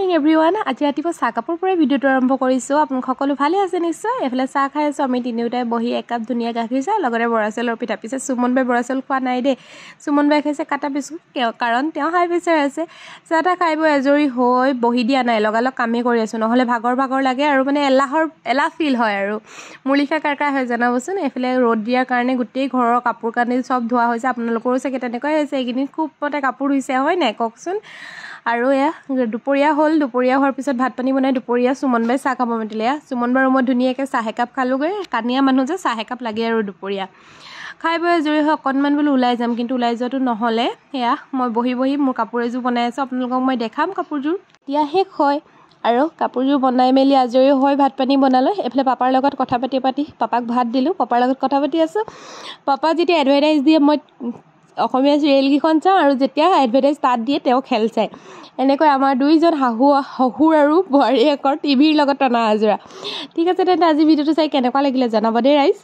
morning everyone আজি ৰাতিপুৱা চাহ কাপৰ পৰা ভিডিঅ'টো আৰম্ভ কৰিছোঁ আপোনালোক সকলো ভালে আছে নিশ্চয় এফালে চাহ খাই আছোঁ আমি তিনিওটাই বহি এক কাপ ধুনীয়া গাখীৰ চাহ লগতে বৰা চাউলৰ পিঠা পিছে সুমন বাই বৰা চাউল খোৱা নাই দেই সুমন বাই খাইছে কাটা বিস্কুট কাৰণ তেওঁ হাই প্ৰেছাৰ আছে চাহ তাহ খাই বৈ আজৰি হৈ বহি দিয়া নাই লগালগ কামেই কৰি আছোঁ নহ'লে ভাগৰ লাগে আৰু মানে এলাহ ফিল হয় আৰু মুলিখা কাৰকা হৈ জনাবচোন এইফালে ৰ'দ দিয়াৰ কাৰণে গোটেই ঘৰৰ কাপোৰ কানি চব ধোৱা হৈছে আপোনালোকৰো চাগে তেনেকুৱাই হৈছে এইকেইদিন খুব মতে কাপোৰ ধুইছে হয় নাই কওকচোন আৰু এয়া দুপৰীয়া হ'ল দুপৰীয়া হোৱাৰ পিছত ভাত পানী বনাই দুপৰীয়া সুমন বাই চাহ খাব মাতিলে সুমন বাৰ ৰুমত ধুনীয়াকৈ চাহ একাপ খালোগৈ কানিয়া মানুহ যে চাহ একাপ লাগে আৰু দুপৰীয়া খাই বৈ আজৰি হৈ অকণমান বোলো ওলাই যাম কিন্তু ওলাই যোৱাটো নহ'লে সেয়া মই বহি মোৰ কাপোৰ এযোৰ বনাই আছোঁ আপোনালোকক মই দেখাম কাপোৰযোৰ এতিয়া শেষ হয় আৰু কাপোৰযোৰ বনাই মেলি আজৰি হৈ ভাত পানী বনালোঁ এইফালে পাপাৰ লগত কথা পাতি পাপাক ভাত দিলোঁ পাপাৰ লগত কথা পাতি আছোঁ পাপা যেতিয়া এডভাৰটাইজ দিয়ে মই অসমীয়া চিৰিয়েলকেইখন চাওঁ আৰু যেতিয়া এডভাৰটাইজ তাত দিয়ে তেওঁ খেল চায় এনেকৈ আমাৰ দুইজন শহুৰ আৰু বোৱাৰীয়েকৰ টিভিৰ লগত টনা আজোৰা ঠিক আছে তেন্তে আজি ভিডিঅ'টো চাই কেনেকুৱা লাগিলে জনাব দেই ৰাইজ